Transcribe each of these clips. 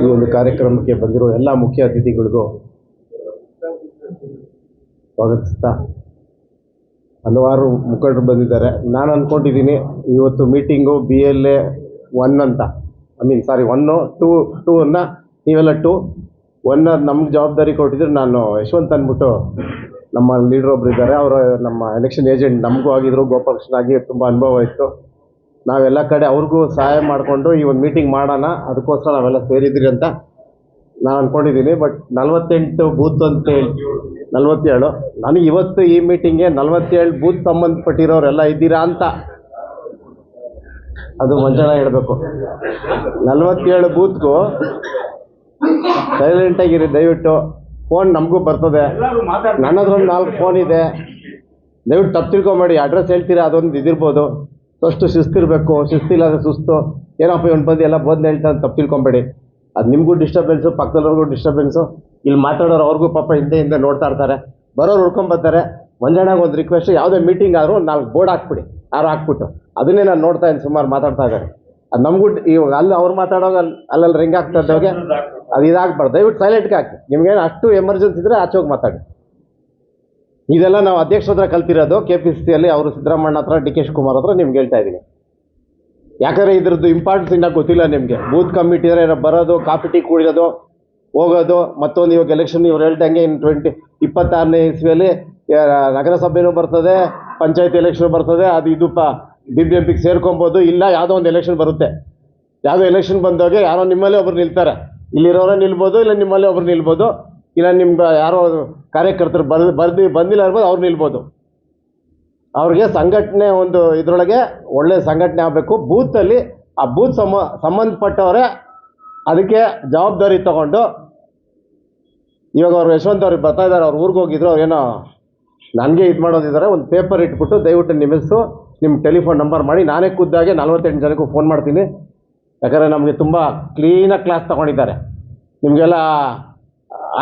ಈ ಒಂದು ಕಾರ್ಯಕ್ರಮಕ್ಕೆ ಬಂದಿರೋ ಎಲ್ಲ ಮುಖ್ಯ ಅತಿಥಿಗಳಿಗೂ ಸ್ವಾಗತಿಸ್ತಾ, ಹಲವಾರು ಮುಖಂಡರು ಬಂದಿದ್ದಾರೆ. ನಾನು ಅಂದ್ಕೊಂಡಿದ್ದೀನಿ ಇವತ್ತು ಮೀಟಿಂಗು BLA 1 ಅಂತ, ಒನ್ನು ಟೂ ಅನ್ನು ನೀವೆಲ್ಲ 2 1 ನಮ್ಗೆ ಜವಾಬ್ದಾರಿ ಕೊಟ್ಟಿದ್ರು. ನಾನು ಯಶವಂತ್ ಅಂದ್ಬಿಟ್ಟು ನಮ್ಮ ಲೀಡರ್ ಒಬ್ರು ಇದ್ದಾರೆ, ಅವರು ನಮ್ಮ ಎಲೆಕ್ಷನ್ ಏಜೆಂಟ್ ನಮಗೂ ಆಗಿದ್ರು, ಗೋಪಾಲಕೃಷ್ಣಾಗಿ ತುಂಬ ಅನುಭವ ಇತ್ತು. ನಾವೆಲ್ಲ ಕಡೆ ಅವ್ರಿಗೂ ಸಹಾಯ ಮಾಡಿಕೊಂಡು ಈ ಒಂದು ಮೀಟಿಂಗ್ ಮಾಡೋಣ, ಅದಕ್ಕೋಸ್ಕರ ನಾವೆಲ್ಲ ಸೇರಿದ್ರಿ ಅಂತ ನಾನು ಅಂದ್ಕೊಂಡಿದ್ದೀನಿ. ಬಟ್ 48 ಬೂತ್ ಅಂತೇಳಿ 47, ನನಗೆ ಇವತ್ತು ಈ ಮೀಟಿಂಗ್ಗೆ 47 ಬೂತ್ ಸಂಬಂಧಪಟ್ಟಿರೋರೆಲ್ಲ ಇದ್ದೀರಾ ಅಂತ ಅದು ಮಂಜಣ್ಣ ಹೇಳಬೇಕು. 47 ಬೂತ್ಗೂ ಸೈಲೆಂಟಾಗಿರಿ ದಯವಿಟ್ಟು. ಫೋನ್ ನಮಗೂ ಬರ್ತದೆ, ನನ್ನ ಹತ್ರ 4 ಫೋನ್ ಇದೆ, ದಯವಿಟ್ಟು ತಪ್ಪು ತಿಳ್ಕೊಬೇಡಿ. ಅಡ್ರೆಸ್ ಹೇಳ್ತೀರಾ, ಅದೊಂದು ಇದಿರ್ಬೋದು. ಫಸ್ಟು ಶಿಸ್ತಿರಬೇಕು, ಶಿಸ್ತಿಲ್ಲಾದ್ರೆ ಸುಸ್ತು, ಏನಪ್ಪ ಇವನು ಬಂದು ಎಲ್ಲ ಬೋಧನೆ ಹೇಳ್ತಾರೆ ತಪ್ಪು ತಿಳ್ಕೊಬೇಡಿ. ಅದು ನಿಮಗೂ ಡಿಸ್ಟರ್ಬೆನ್ಸು, ಪಕ್ಕದವ್ರಿಗೂ ಡಿಸ್ಟರ್ಬೆನ್ಸು. ಇಲ್ಲಿ ಮಾತಾಡೋರು ಅವ್ರಿಗೂ ಪಾಪ ಹಿಂದೆ ನೋಡ್ತಾ ಇರ್ತಾರೆ, ಬರೋರು ಹುಡ್ಕೊಂಬರ್ತಾರೆ. ಮಂಜಣ್ಣಗೆ ಒಂದು ರಿಕ್ವೆಸ್ಟ್, ಯಾವುದೇ ಮೀಟಿಂಗ್ ಆದರೂ 4 ಬೋರ್ಡ್ ಹಾಕ್ಬಿಡಿ, ಯಾರು ಹಾಕ್ಬಿಟ್ಟು. ಅದನ್ನೇ ನಾನು ನೋಡ್ತಾ ಇದ್ದೀನಿ, ಸುಮಾರು ಮಾತಾಡ್ತಾ ಇದ್ದಾರೆ. ಅದು ನಮಗೂ ಇವಾಗ ಅಲ್ಲಿ ಅವ್ರು ಮಾತಾಡೋವಾಗ ಅಲ್ಲಲ್ಲಿ ರಿಂಗ್ ಆಗ್ತಾ ಇದ್ದವಾಗ ಅದು ಇದಾಗಬಾರ್ದು. ದಯವಿಟ್ಟು ಸೈಲೆಂಟ್ಗೆ ಹಾಕಿ. ನಿಮ್ಗೇನು ಅಷ್ಟು ಎಮರ್ಜೆನ್ಸಿ ಇದ್ದರೆ ಆಚೆ ಹೋಗಿ ಮಾತಾಡಿ. ಇದೆಲ್ಲ ನಾವು ಅಧ್ಯಕ್ಷರ ಹತ್ರ ಕಲ್ತಿರೋದು, KPCCಯಲ್ಲಿ ಅವರು ಸಿದ್ದರಾಮಣ್ಣ ಹತ್ರ, DK ಶಿವಕುಮಾರ್ ಹತ್ರ ನಿಮ್ಗೆ ಹೇಳ್ತಾ ಇದ್ದೀನಿ. ಯಾಕಂದರೆ ಇದ್ರದ್ದು ಇಂಪಾರ್ಟೆನ್ಸ್ ಇನ್ನೂ ಗೊತ್ತಿಲ್ಲ ನಿಮಗೆ. ಬೂತ್ ಕಮಿಟಿ ಅಂದರೆ ಬರೋದು, ಕಾಫಿ ಟೀ ಕುಡಿಯೋದು, ಹೋಗೋದು. ಮತ್ತೊಂದು ಇವಾಗ ಎಲೆಕ್ಷನ್ ಇವ್ರು ಹೇಳ್ದಂಗೆ ಇನ್ನು 2026ನೇ ಇಸ್ವಿಯಲ್ಲಿ ನಗರಸಭೆನೂ ಬರ್ತದೆ, ಪಂಚಾಯತ್ ಎಲೆಕ್ಷನ್ ಬರ್ತದೆ. ಅದು ಇದು BBMPಗೆ ಸೇರ್ಕೊಬೋದು. ಇಲ್ಲ ಯಾವುದೋ ಒಂದು ಎಲೆಕ್ಷನ್ ಬರುತ್ತೆ, ಯಾವುದೋ ಎಲೆಕ್ಷನ್ ಬಂದಾಗ ಯಾರೋ ನಿಮ್ಮಲ್ಲೇ ಒಬ್ರು ನಿಲ್ತಾರೆ. ಇಲ್ಲಿರೋರೇ ನಿಲ್ಬೋದು, ಇಲ್ಲ ನಿಮ್ಮಲ್ಲೇ ಒಬ್ರು ನಿಲ್ಬೋದು, ಇಲ್ಲ ನಿಮ್ಮ ಯಾರೋ ಕಾರ್ಯಕರ್ತರು ಬಂದಿಲ್ಲ ಇರ್ಬೋದು, ಅವ್ರು ನಿಲ್ಬೋದು. ಅವ್ರಿಗೆ ಸಂಘಟನೆ ಒಂದು ಇದರೊಳಗೆ ಒಳ್ಳೆಯ ಸಂಘಟನೆ ಆಗಬೇಕು. ಬೂತಲ್ಲಿ ಆ ಬೂತ್ ಸಂಬಂಧಪಟ್ಟವರೇ ಅದಕ್ಕೆ ಜವಾಬ್ದಾರಿ ತಗೊಂಡು, ಇವಾಗ ಅವರು ಯಶವಂತ್ ಅವ್ರಿಗೆ ಬರ್ತಾ ಇದ್ದಾರೆ, ಅವ್ರು ಊರಿಗೆ ಹೋಗಿದ್ರು. ಅವ್ರೇನೋ ನನಗೆ ಇದು ಮಾಡೋದಿದ್ದಾರೆ, ಒಂದು ಪೇಪರ್ ಇಟ್ಬಿಟ್ಟು ದಯವಿಟ್ಟು ನಿಮ್ಮ ಹೆಸರು, ನಿಮ್ಮ ಟೆಲಿಫೋನ್ ನಂಬರ್ ಮಾಡಿ, ನಾನೇ ಖುದ್ದಾಗೆ 48 ಜನಕ್ಕೂ ಫೋನ್ ಮಾಡ್ತೀನಿ. ಯಾಕಂದರೆ ನಮಗೆ ತುಂಬ ಕ್ಲೀನಾಗಿ ಕ್ಲಾಸ್ ತೊಗೊಂಡಿದ್ದಾರೆ. ನಿಮಗೆಲ್ಲ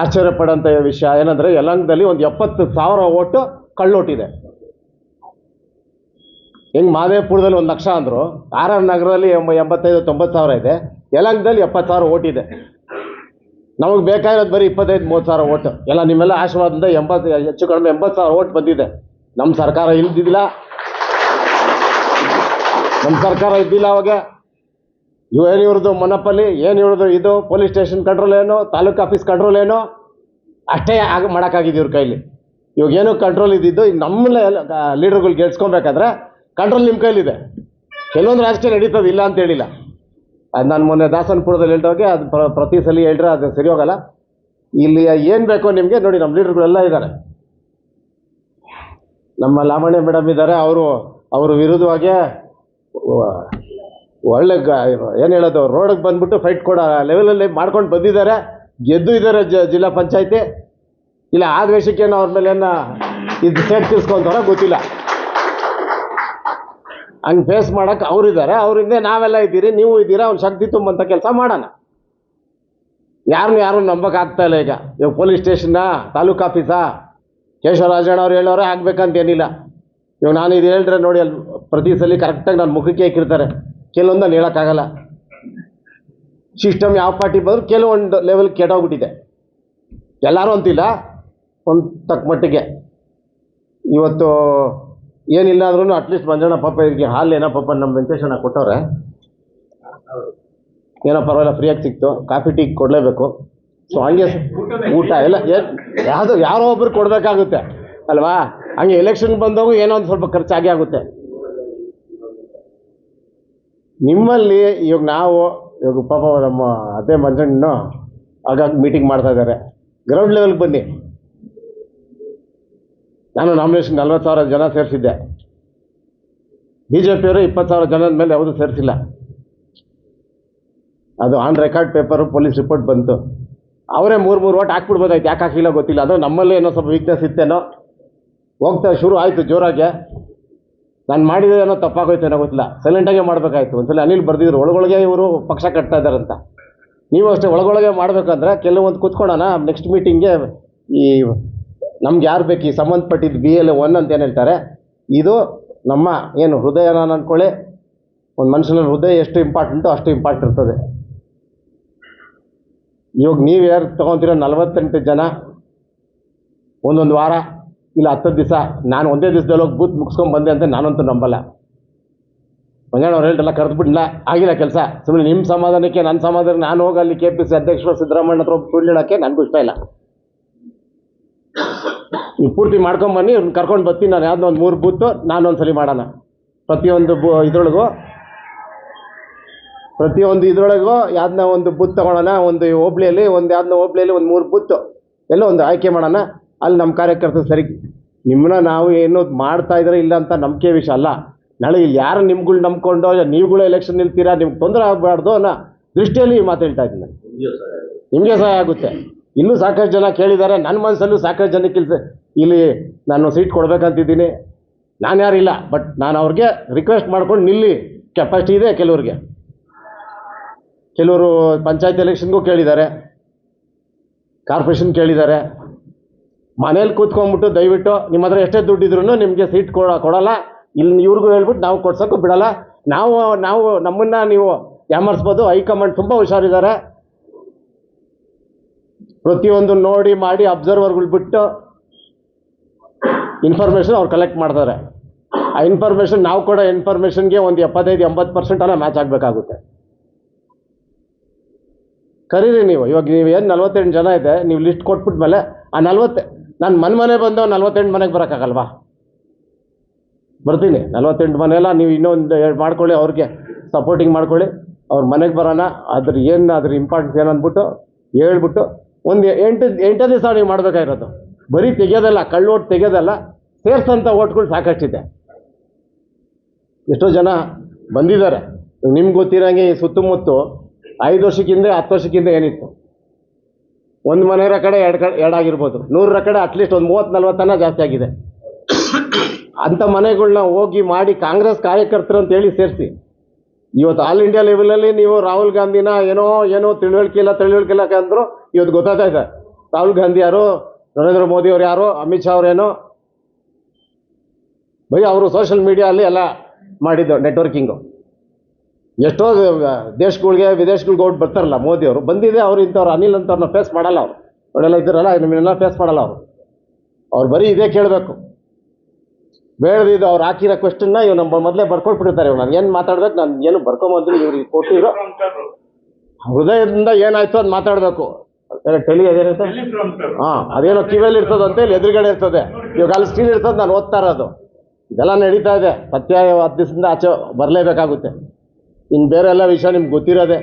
ಆಶ್ಚರ್ಯ ಪಡೋಂಥ ವಿಷಯ ಏನಂದರೆ, ಯಲಹಂಕದಲ್ಲಿ ಒಂದು 70,000 ಓಟು ಕಳ್ಳೋಟಿದೆ. ಹೆಂಗೆ ಮಾದೇವಪುರದಲ್ಲಿ 1 ಲಕ್ಷ ಅಂದರು, RR ನಗರದಲ್ಲಿ 85-90 ಇದೆ, ಯಲಹಂಕದಲ್ಲಿ 70,000 ಓಟಿದೆ. ನಮಗೆ ಬೇಕಾಗಿರೋದು ಬರೀ 25-30,000 ಓಟು. ಎಲ್ಲ ನಿಮ್ಮೆಲ್ಲ ಆಶೀರ್ವಾದದಿಂದ ಹೆಚ್ಚು ಕಡಿಮೆ 80,000 ಓಟ್ ಬಂದಿದೆ. ನಮ್ಮ ಸರ್ಕಾರ ಇದ್ದಿಲ್ಲ ಅವಾಗ. ಏನು ಇವ್ರದ್ದು ಮೊನಪಲ್ಲಿ, ಏನು ಇವ್ರದ್ದು ಇದು ಪೊಲೀಸ್ ಸ್ಟೇಷನ್ ಕಂಟ್ರೋಲ್ ಏನು, ತಾಲೂಕು ಆಫೀಸ್ ಕಂಟ್ರೋಲ್ ಏನು, ಅಷ್ಟೇ ಮಾಡೋಕ್ಕಾಗಿದ್ದು ಇವ್ರ ಕೈಲಿ. ಇವಾಗ ಏನೂ ಕಂಟ್ರೋಲ್ ಇದ್ದಿದ್ದು ಈಗ ನಮ್ಮನ್ನೇ ಲೀಡರ್ಗಳು ಗೆಲ್ಸ್ಕೊಬೇಕಾದ್ರೆ ಕಂಟ್ರೋಲ್ ನಿಮ್ಮ ಕೈಲಿದೆ. ಕೆಲವೊಂದು ರಾಜಕೀಯ ನಡೀತದೆ, ಇಲ್ಲ ಅಂತ ಹೇಳಿಲ್ಲ. ಅದು ನಾನು ಮೊನ್ನೆ ದಾಸನಪುರದಲ್ಲಿ ಹೇಳ್ದೋಗೆ ಅದು ಪ್ರತಿ ಸಲ ಹೇಳ್ರೆ ಅದು ಸರಿ ಹೋಗಲ್ಲ. ಇಲ್ಲಿ ಏನು ಬೇಕೋ ನಿಮಗೆ ನೋಡಿ, ನಮ್ಮ ಲೀಡರ್ಗಳೆಲ್ಲ ಇದ್ದಾರೆ. ನಮ್ಮ ಲಾವಣ್ಯ ಮೇಡಮ್ ಇದ್ದಾರೆ, ಅವರು ವಿರುದ್ಧವಾಗಿ ಒಳ್ಳೆ ಏನು ಹೇಳೋದು, ರೋಡಿಗೆ ಬಂದುಬಿಟ್ಟು ಫೈಟ್ ಕೊಡೋ ಲೆವೆಲಲ್ಲಿ ಮಾಡ್ಕೊಂಡು ಬಂದಿದ್ದಾರೆ, ಗೆದ್ದು ಇದ್ದಾರೆ ಜಿಲ್ಲಾ ಪಂಚಾಯತಿ. ಇಲ್ಲ ಆದ್ವೇಷಕ್ಕೇನು ಅವ್ರ ಮೇಲೆ ಇದು ಸೇಟ್ ತಿರ್ಸ್ಕೊಂತಾರ ಗೊತ್ತಿಲ್ಲ. ಹಂಗೆ ಫೇಸ್ ಮಾಡೋಕ್ಕೆ ಅವರಿದ್ದಾರೆ, ಅವರಿಂದ ನಾವೆಲ್ಲ ಇದ್ದೀರಿ, ನೀವು ಇದ್ದೀರಾ. ಒಂದು ಶಕ್ತಿ ತುಂಬಂಥ ಕೆಲಸ ಮಾಡೋಣ. ಯಾರು ನಂಬೋಕ್ಕಾಗ್ತಾ ಇಲ್ಲ. ಇವಾಗ ಪೊಲೀಸ್ ಸ್ಟೇಷನ್ನ, ತಾಲೂಕು ಆಫೀಸಾ, ಕೇಶವರಾಜಣ್ಣ ಅವ್ರು ಹೇಳೋರೆ ಆಗಬೇಕಂತೇನಿಲ್ಲ. ಇವಾಗ ನಾನು ಇದು ಹೇಳಿದ್ರೆ ನೋಡಿ, ಅಲ್ಲಿ ಪ್ರತಿ ಸಲ ಕರೆಕ್ಟಾಗಿ ನಾನು ಮುಖಕ್ಕೆ ಹಾಕಿರ್ತಾರೆ. ಕೆಲವೊಂದು ನಾನು ಹೇಳೋಕ್ಕಾಗಲ್ಲ. ಸಿಸ್ಟಮ್ ಯಾವ ಪಾರ್ಟಿ ಬಂದರೂ ಕೆಲವೊಂದು ಲೆವೆಲ್ ಕೆಟ್ಟೋಗ್ಬಿಟ್ಟಿದೆ. ಎಲ್ಲರೂ ಅಂತಿಲ್ಲ, ಒಂದು ತಕ್ಕ ಮಟ್ಟಿಗೆ. ಇವತ್ತು ಏನಿಲ್ಲ ಅಂದ್ರೂ ಅಟ್ಲೀಸ್ಟ್ ಮಂಜಣ್ಣ ಪಾಪ ಇದಕ್ಕೆ ಹಾಲು ಏನೋ ಪಾಪ ನಮ್ಮ ವೆಂಕಟೇಶಣ್ಣ ಕೊಟ್ಟವ್ರೆ, ಏನೋ ಪರವಾಗಿಲ್ಲ, ಫ್ರೀಯಾಗಿ ಸಿಕ್ತು. ಕಾಫಿ ಟೀ ಕೊಡಲೇಬೇಕು. ಸೊ ಹಂಗೆ ಊಟ ಎಲ್ಲ ಯಾರೋ ಒಬ್ರು ಕೊಡಬೇಕಾಗುತ್ತೆ ಅಲ್ವಾ. ಹಂಗೆ ಎಲೆಕ್ಷನ್ ಬಂದಾಗ ಏನೋ ಒಂದು ಸ್ವಲ್ಪ ಖರ್ಚಾಗಿ ಆಗುತ್ತೆ. ನಿಮ್ಮಲ್ಲಿ ಇವಾಗ ಪಾಪ ನಮ್ಮ ಅದೇ ಮಂಜಣ್ಣು ಆಗಾಗ ಮೀಟಿಂಗ್ ಮಾಡ್ತಾ ಇದ್ದಾರೆ. ಗ್ರೌಂಡ್ ಲೆವೆಲ್ಗೆ ಬನ್ನಿ. ನಾನು ನಾಮಿನೇಷನ್ 40,000 ಜನ ಸೇರಿಸಿದ್ದೆ. BJPಯವರು 20,000 ಜನದ ಮೇಲೆ ಯಾವುದೂ ಸೇರಿಸಿಲ್ಲ. ಅದು on record paper, police report ಬಂತು. ಅವರೇ 3 ಓಟ್ ಹಾಕ್ಬಿಡ್ಬೋದಾಯ್ತು, ಯಾಕೆ ಹಾಕಿಲ್ಲ ಗೊತ್ತಿಲ್ಲ. ಅದು ನಮ್ಮಲ್ಲೇ ಏನೋ ಸ್ವಲ್ಪ ವೀಕ್ನೆಸ್ ಇತ್ತೇನೋ. ಹೋಗ್ತಾ ಶುರು ಆಯಿತು ಜೋರಾಗೆ. ನಾನು ಮಾಡಿದ್ದೇನೋ ತಪ್ಪಾಗೋಯ್ತೇನೋ ಗೊತ್ತಿಲ್ಲ, ಸೈಲೆಂಟಾಗೆ ಮಾಡಬೇಕಾಯ್ತು. ಒಂದ್ಸಲ ಅನಿಲ್ ಬರೆದಿದ್ರು, ಒಳಗೊಳಗೆ ಇವರು ಪಕ್ಷ ಕಟ್ತಾ ಇದ್ದಾರಂತ. ನೀವು ಅಷ್ಟೇ ಒಳಗೊಳಗೆ ಮಾಡಬೇಕಂದ್ರೆ ಕೆಲವೊಂದು ಕೂತ್ಕೊಳ್ಳೋಣ. ನೆಕ್ಸ್ಟ್ ಮೀಟಿಂಗ್ಗೆ ಈ ನಮ್ಗೆ ಯಾರು ಬೇಕು, ಈ ಸಂಬಂಧಪಟ್ಟಿದ್ದು BLA 1 ಅಂತ ಏನು ಹೇಳ್ತಾರೆ, ಇದು ನಮ್ಮ ಏನು ಹೃದಯನ ಅಂದ್ಕೊಳ್ಳಿ. ಒಂದು ಮನುಷ್ಯನ ಹೃದಯ ಎಷ್ಟು ಇಂಪಾರ್ಟೆಂಟೋ ಅಷ್ಟು ಇಂಪಾರ್ಟೆಂಟ್ ಇರ್ತದೆ. ಇವಾಗ ನೀವು ಯಾರು ತೊಗೊತೀರೋ 48 ಜನ ಒಂದೊಂದು ವಾರ ಇಲ್ಲ 10 ದಿವಸ, ನಾನು ಒಂದೇ ದಿವಸದಲ್ಲಿ ಹೋಗಿ ಬೂತ್ ಮುಗಿಸ್ಕೊಂಡು ಬಂದೆ ಅಂತ ನಾನಂತೂ ನಂಬಲ್ಲ. ಮಂಗಣ್ಣವ್ರು ಹೇಳ್ತಲ್ಲ, ಕರೆದ್ಬಿಟ್ಟಿಲ್ಲ, ಆಗಿಲ್ಲ ಕೆಲಸ. ಸುಮ್ಮನೆ ನಿಮ್ಮ ಸಮಾಧಾನಕ್ಕೆ ನನ್ನ ಸಮಾಧಾನ ನಾನು ಹೋಗಿ ಅಲ್ಲಿ KPC ಅಧ್ಯಕ್ಷರು ಸಿದ್ದರಾಮಯ್ಯ ಹತ್ರ ಸುಳ್ಳು ಹೇಳೋಕ್ಕೆ ನನಗೂ ಇಷ್ಟ ಇಲ್ಲ. ನೀವು ಪೂರ್ತಿ ಮಾಡ್ಕೊಂಬನ್ನಿ, ಇವ್ರನ್ನ ಕರ್ಕೊಂಡು ಬರ್ತೀನಿ ನಾನು. ಯಾವುದೋ ಒಂದು 3 ಬೂತು ನಾನೊಂದ್ಸಲಿ ಮಾಡೋಣ. ಪ್ರತಿಯೊಂದು ಇದ್ರೊಳಗೂ ಯಾವ್ದನ್ನ ಒಂದು ಬೂತ್ ತೊಗೊಳೋಣ. ಒಂದು ಹೋಬ್ಳಿಯಲ್ಲಿ ಯಾವ್ದನ್ನ ಹೋಬ್ಳಿಯಲ್ಲಿ ಒಂದು 3 ಬೂತು ಎಲ್ಲೋ ಒಂದು ಆಯ್ಕೆ ಮಾಡೋಣ. ಅಲ್ಲಿ ನಮ್ಮ ಕಾರ್ಯಕರ್ತರು ಸರಿ, ನಿಮ್ಮನ್ನ ನಾವು ಏನು ಮಾಡ್ತಾ ಇದ್ರೆ ಇಲ್ಲ ಅಂತ ನಂಬಿಕೆ ವಿಷಯ ಅಲ್ಲ. ನಾಳೆ ಇಲ್ಲಿ ಯಾರು ನಿಮ್ಗಳು ನಂಬ್ಕೊಂಡು ನೀವುಗಳು ಎಲೆಕ್ಷನ್ ನಿಲ್ತೀರಾ, ನಿಮ್ಗೆ ತೊಂದರೆ ಆಗಬಾರ್ದು ಅನ್ನೋ ದೃಷ್ಟಿಯಲ್ಲಿ ಈ ಮಾತು ಹೇಳ್ತಾ ಇದ್ದೀನಿ. ನಿಮಗೆ ಸಹಾಯ ಆಗುತ್ತೆ. ಇನ್ನೂ ಸಾಕಷ್ಟು ಜನ ಕೇಳಿದ್ದಾರೆ. ನನ್ನ ಮನಸ್ಸಲ್ಲೂ ಸಾಕಷ್ಟು ಜನಕ್ಕೆ ಇಲ್ಲಿ ನಾನು ಸೀಟ್ ಕೊಡ್ಬೇಕಂತಿದ್ದೀನಿ. ನಾನು ಯಾರಿಲ್ಲ, ಬಟ್ ನಾನು ಅವ್ರಿಗೆ ರಿಕ್ವೆಸ್ಟ್ ಮಾಡ್ಕೊಂಡು ನಿಲ್ಲಿ. ಕೆಪಾಸಿಟಿ ಇದೆ ಕೆಲವ್ರಿಗೆ. ಕೆಲವರು ಪಂಚಾಯತ್ ಎಲೆಕ್ಷನ್ಗೂ ಕೇಳಿದ್ದಾರೆ, ಕಾರ್ಪೊರೇಷನ್ ಕೇಳಿದ್ದಾರೆ. ಮನೇಲಿ ಕೂತ್ಕೊಂಡ್ಬಿಟ್ಟು ದಯವಿಟ್ಟು ನಿಮ್ಮ ಹತ್ರ ಎಷ್ಟೇ ದುಡ್ಡಿದ್ರೂ ನಿಮಗೆ ಸೀಟ್ ಕೊಡಲ್ಲ, ಇಲ್ಲಿ ಇವ್ರಿಗೂ ಹೇಳ್ಬಿಟ್ಟು ನಾವು ಕೊಡ್ಸೋಕ್ಕೂ ಬಿಡಲ್ಲ. ನಾವು ನಮ್ಮನ್ನು ನೀವು ಯಾಮರ್ಸ್ಬೋದು. ಹೈಕಮಾಂಡ್ ತುಂಬ ಹುಷಾರಿದ್ದಾರೆ. ಪ್ರತಿಯೊಂದು ನೋಡಿ ಮಾಡಿ ಅಬ್ಸರ್ವರ್ಗಳು ಬಿಟ್ಟು ಇನ್ಫಾರ್ಮೇಷನ್ ಅವ್ರು ಕಲೆಕ್ಟ್ ಮಾಡ್ತಾರೆ. ಆ ಇನ್ಫಾರ್ಮೇಷನ್ ನಾವು ಕೊಡೋ ಇನ್ಫಾರ್ಮೇಷನ್ಗೆ ಒಂದು 75-80% ಮ್ಯಾಚ್ ಆಗಬೇಕಾಗುತ್ತೆ. ಕರೀರಿ ನೀವು. ಇವಾಗ ನೀವು ಏನು 48 ಜನ ಇದೆ, ನೀವು ಲಿಸ್ಟ್ ಕೊಟ್ಬಿಟ್ಮೇಲೆ ಆ 40 ನಾನು ಮನೆ ಬಂದವು 48 ಮನೆಗೆ ಬರೋಕ್ಕಾಗಲ್ವಾ? ಬರ್ತೀನಿ. 48 ಮನೆಯಲ್ಲ ನೀವು ಇನ್ನೊಂದು ಮಾಡ್ಕೊಳ್ಳಿ, ಅವ್ರಿಗೆ ಸಪೋರ್ಟಿಂಗ್ ಮಾಡ್ಕೊಳ್ಳಿ. ಅವ್ರ ಮನೆಗೆ ಬರೋಣ. ಅದ್ರ ಇಂಪಾರ್ಟೆನ್ಸ್ ಏನಂದ್ಬಿಟ್ಟು ಹೇಳ್ಬಿಟ್ಟು ಒಂದು 8 ದಿವಸ ನೀವು ಮಾಡಬೇಕಾಗಿರೋದು. ಬರೀ ತೆಗೆಯೋದಲ್ಲ, ಕಳ್ಳು ಓಟ್ ತೆಗೆಯೋದಲ್ಲ, ಸೇರ್ಸಂಥ ಓಟ್ಗಳು ಸಾಕಷ್ಟಿದೆ. ಎಷ್ಟೋ ಜನ ಬಂದಿದ್ದಾರೆ. ನಿಮ್ಗೆ ಗೊತ್ತಿರೋಂಗೆ ಈ ಸುತ್ತಮುತ್ತ 5 ವರ್ಷಕ್ಕಿಂತ 10 ವರ್ಷಕ್ಕಿಂತ ಏನಿತ್ತು, ಒಂದು ಮನೆಯವರ ಕಡೆ ಎರಡಾಗಿರ್ಬೋದು, 100ರ ಕಡೆ ಅಟ್ಲೀಸ್ಟ್ ಒಂದು 30-40 ಜಾಸ್ತಿ ಆಗಿದೆ. ಅಂಥ ಮನೆಗಳನ್ನ ಹೋಗಿ ಮಾಡಿ ಕಾಂಗ್ರೆಸ್ ಕಾರ್ಯಕರ್ತರು ಅಂತೇಳಿ ಸೇರಿಸಿ. ಇವತ್ತು ಆಲ್ ಇಂಡಿಯಾ ಲೆವೆಲಲ್ಲಿ ನೀವು ರಾಹುಲ್ ಗಾಂಧಿನ ಏನೋ ತಿಳುವಳಿಕೆ ಇಲ್ಲ ಅಂದರು. ಇವತ್ತು ಗೊತ್ತಾಗ್ತಾ ಇದೆ ರಾಹುಲ್ ಗಾಂಧಿ ಯಾರು, ನರೇಂದ್ರ ಮೋದಿ ಅವ್ರು ಯಾರು, ಅಮಿತ್ ಶಾ ಅವ್ರೇನೋ. ಬರೀ ಅವರು ಸೋಷಿಯಲ್ ಮೀಡಿಯಲ್ಲಿ ಎಲ್ಲ ಮಾಡಿದ್ದು ನೆಟ್ವರ್ಕಿಂಗು. ಎಷ್ಟೋ ದೇಶಗಳಿಗೆ ವಿದೇಶಗಳಿಗೆ ಹೋಗಿ ಬರ್ತಾರಲ್ಲ ಮೋದಿಯವರು, ಬಂದಿದೆ. ಅವರು ಇಂಥವ್ರು ಅನಿಲ್ ಅಂತವ್ರನ್ನ ಫೇಸ್ ಮಾಡಲ್ಲ. ಅವರು ಅವರೆಲ್ಲ ಇದ್ದಾರಲ್ಲ, ನಿಮ್ಮನ್ನೆಲ್ಲ ಫೇಸ್ ಮಾಡಲ್ಲ. ಅವ್ರು ಬರೀ ಇದೇ ಕೇಳಬೇಕು. ಬೇಡದಿದ್ದು ಅವ್ರು ಹಾಕಿರೋ ಕ್ವೆಶ್ಚನ್ನ ಇವ್ರು ನಮ್ಮ ಮೊದಲೇ ಬರ್ಕೊಟ್ಬಿಟ್ಟಿರ್ತಾರೆ. ಇವ್ರು ನಾನು ಏನು ಮಾತಾಡ್ಬೇಕು, ನಾನು ಏನು ಬರ್ಕೊಂಬಂದ್ರು ಇವ್ರಿಗೆ ಕೊಟ್ಟಿರೋ ಹೃದಯದಿಂದ ಏನಾಯ್ತು ಅದು ಮಾತಾಡಬೇಕು. ಅದೇನಿರ್ತದೆ, ಅದೇನೋ ಕಿವಿಯಲ್ಲಿ ಇರ್ತದಂತೆ, ಇಲ್ಲಿ ಎದುರುಗಡೆ ಇರ್ತದೆ. ಇವಾಗ ಅಲ್ಲಿ ಸ್ಟೀಲ್ ಇರ್ತದೆ, ನಾನು ಓದ್ತಾ ಇರೋದು. ಇದೆಲ್ಲ ನಡೀತಾ ಇದೆ. ಸತ್ಯ 10 ದಿವಸದಿಂದ ಆಚೆ ಬರಲೇಬೇಕಾಗುತ್ತೆ. ಇನ್ನು ಬೇರೆ ಎಲ್ಲ ವಿಷಯ ನಿಮ್ಗೆ ಗೊತ್ತಿರೋದೆ.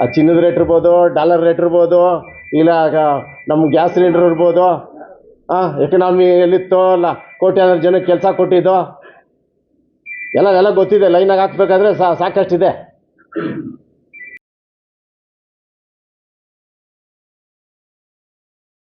ಆ ಚಿನ್ನದ ರೇಟ್ ಇರ್ಬೋದು, ಡಾಲರ್ ರೇಟ್ ಇರ್ಬೋದು, ಇಲ್ಲ ನಮ್ಮ ಗ್ಯಾಸ್ ಸಿಲಿಂಡರ್ ಇರ್ಬೋದು, ಎಕನಾಮಿ ಎಲ್ಲಿತ್ತೋ ಅಲ್ಲ, ಕೋಟ್ಯಾಂತರ ಜನಕ್ಕೆ ಕೆಲಸ ಕೊಟ್ಟಿದ್ದು ಎಲ್ಲ ಗೊತ್ತಿದೆ. ಲೈನಾಗಿ ಹಾಕ್ಬೇಕಾದ್ರೆ ಸಾಕಷ್ಟಿದೆ.